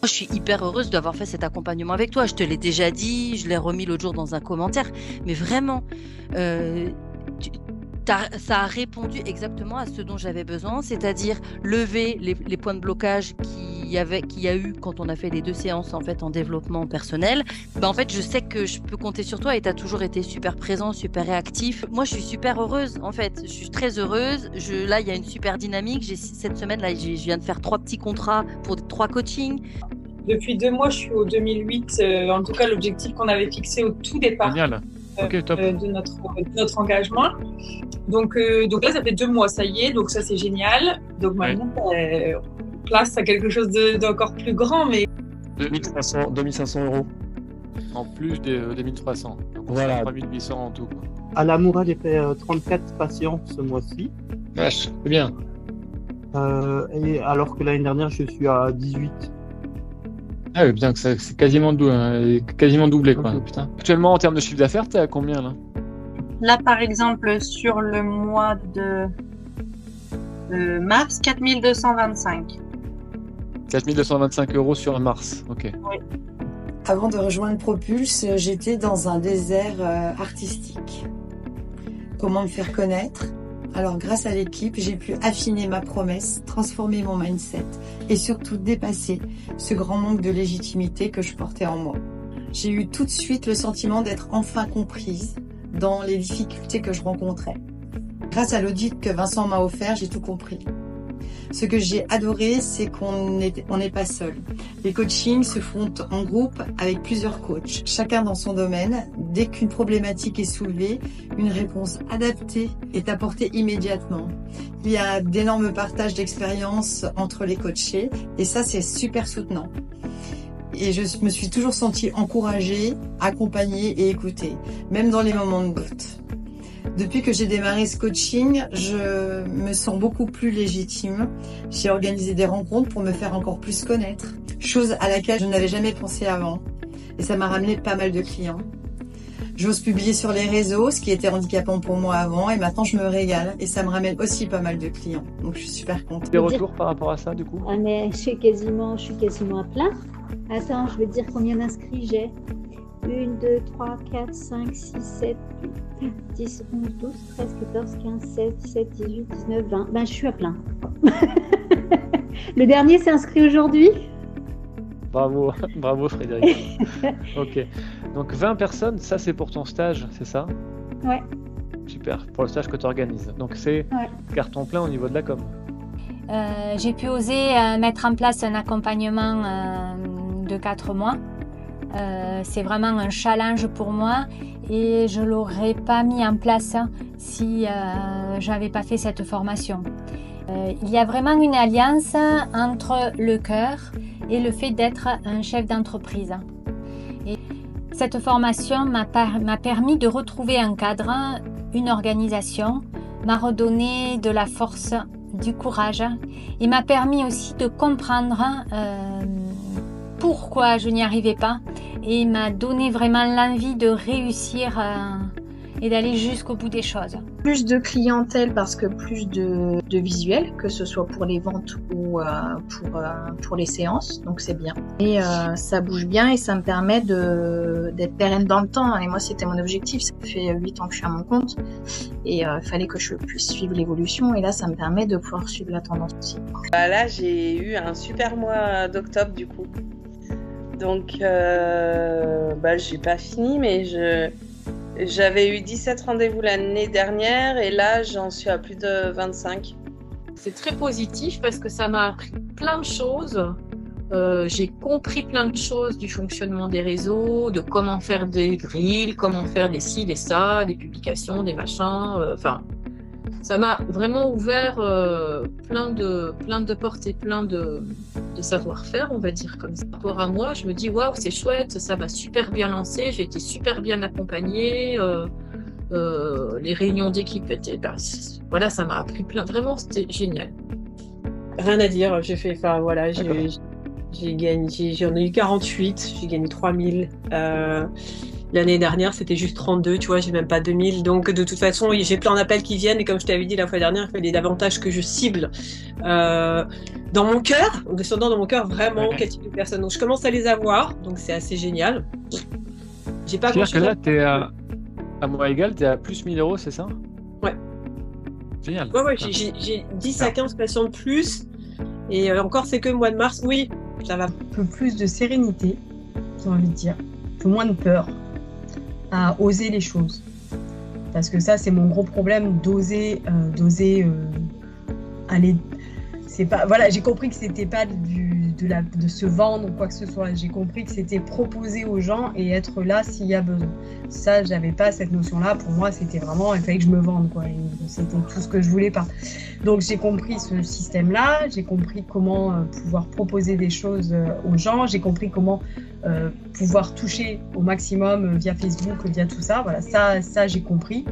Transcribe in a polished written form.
Je suis hyper heureuse d'avoir fait cet accompagnement avec toi. Je te l'ai déjà dit, je l'ai remis l'autre jour dans un commentaire. Mais vraiment, tu ça a répondu exactement à ce dont j'avais besoin, c'est-à-dire lever les points de blocage qu'il y a eu quand on a fait les 2 séances, en fait, en développement personnel. En fait, je sais que je peux compter sur toi et tu as toujours été super présent, super réactif. Moi, je suis super heureuse, en fait. Je suis très heureuse. Là, il y a une super dynamique. Cette semaine, là, je viens de faire 3 petits contrats pour 3 coachings. Depuis 2 mois, je suis au 2008. En tout cas, l'objectif qu'on avait fixé au tout départ Ok, top. de notre engagement. Donc là, ça fait 2 mois, ça y est. Donc ça, c'est génial. Donc maintenant, place à quelque chose d'encore plus grand. Mais 2500 euros. En plus des 1300. Donc Voilà. 3800 en tout. Quoi. À l'amour, j'ai fait 34 patients ce mois-ci. Vache, c'est bien. Et alors que l'année dernière, je suis à 18. Ah oui, bien que c'est quasiment doublé quoi. Okay. Putain. Actuellement, en termes de chiffre d'affaires, t'es à combien là? Là, par exemple, sur le mois de mars, 4225. 4225 € sur mars, ok. Oui. Avant de rejoindre Propulse, j'étais dans un désert artistique. Comment me faire connaître? Alors grâce à l'équipe, j'ai pu affiner ma promesse, transformer mon mindset et surtout dépasser ce grand manque de légitimité que je portais en moi. J'ai eu tout de suite le sentiment d'être enfin comprise dans les difficultés que je rencontrais. Grâce à l'audit que Vincent m'a offert, j'ai tout compris. Ce que j'ai adoré, c'est qu'on n'est pas seul. Les coachings se font en groupe avec plusieurs coachs, chacun dans son domaine. Dès qu'une problématique est soulevée, une réponse adaptée est apportée immédiatement. Il y a d'énormes partages d'expériences entre les coachés et ça, c'est super soutenant. Et je me suis toujours sentie encouragée, accompagnée et écoutée, même dans les moments de doute. Depuis que j'ai démarré ce coaching, je me sens beaucoup plus légitime. J'ai organisé des rencontres pour me faire encore plus connaître, chose à laquelle je n'avais jamais pensé avant. Et ça m'a ramené pas mal de clients. J'ose publier sur les réseaux, ce qui était handicapant pour moi avant, et maintenant je me régale. Et ça me ramène aussi pas mal de clients. Donc je suis super contente. Des retours par rapport à ça du coup? Ah mais je suis quasiment à plein. Attends, je vais te dire combien d'inscrits j'ai. 1, 2, 3, 4, 5, 6, 7, 8, 10, 11, 12, 13, 14, 15, 16, 17, 18, 19, 20. Ben, je suis à plein. Le dernier s'est inscrit aujourd'hui. Bravo, bravo Frédéric. Ok. Donc 20 personnes, ça c'est pour ton stage, c'est ça? Ouais. Super, pour le stage que tu organises. Donc c'est carton plein au niveau de la com. J'ai pu oser mettre en place un accompagnement de 4 mois. C'est vraiment un challenge pour moi et je ne l'aurais pas mis en place si je n'avais pas fait cette formation. Il y a vraiment une alliance entre le cœur et le fait d'être un chef d'entreprise. Et cette formation m'a permis de retrouver un cadre, une organisation, m'a redonné de la force, du courage et m'a permis aussi de comprendre pourquoi je n'y arrivais pas et m'a donné vraiment l'envie de réussir et d'aller jusqu'au bout des choses. Plus de clientèle parce que plus de visuels, que ce soit pour les ventes ou pour les séances, donc c'est bien. Et ça bouge bien et ça me permet d'être pérenne dans le temps. Et moi, c'était mon objectif. Ça fait 8 ans que je suis à mon compte et il fallait que je puisse suivre l'évolution. Et là, ça me permet de pouvoir suivre la tendance aussi. Là, j'ai eu un super mois d'octobre du coup. Donc, j'ai pas fini, mais j'avais eu 17 rendez-vous l'année dernière et là, j'en suis à plus de 25. C'est très positif parce que ça m'a appris plein de choses. J'ai compris plein de choses du fonctionnement des réseaux, de comment faire des grilles, comment faire des ci, des ça, des publications, des machins. Ça m'a vraiment ouvert plein de portes et plein de savoir-faire, on va dire comme ça. Par rapport à moi, je me dis waouh, c'est chouette, ça m'a super bien lancé, j'ai été super bien accompagnée. Les réunions d'équipe étaient, ça m'a appris plein. Vraiment, c'était génial. Rien à dire, j'ai fait, j'ai gagné, j'en ai eu 48, j'ai gagné 3000. L'année dernière, c'était juste 32, tu vois, j'ai même pas 2000. Donc, de toute façon, j'ai plein d'appels qui viennent. Et comme je t'avais dit la fois dernière, il fallait davantage que je cible dans mon cœur, en descendant dans mon cœur vraiment quel type de personnes. Donc, je commence à les avoir. Donc, c'est assez génial. J'ai pas C'est-à-dire que là, tu es à moi égal, tu es à plus 1000 €, c'est ça? Ouais. Génial. Ouais, j'ai 10 à 15 patients de plus. Et encore, c'est que le mois de mars. Oui, ça va. Un peu plus de sérénité, j'ai envie de dire. Un peu moins de peur à oser les choses. Parce que ça, c'est mon gros problème, d'oser aller. C'est pas, voilà, j'ai compris que c'était pas de se vendre ou quoi que ce soit. J'ai compris que c'était proposer aux gens et être là s'il y a besoin. Ça, j'avais pas cette notion-là. Pour moi, c'était vraiment, il fallait que je me vende, quoi. Et c'était tout ce que je voulais pas. Donc, j'ai compris ce système-là. J'ai compris comment pouvoir proposer des choses aux gens. J'ai compris comment pouvoir toucher au maximum via Facebook, via tout ça. Voilà, ça j'ai compris.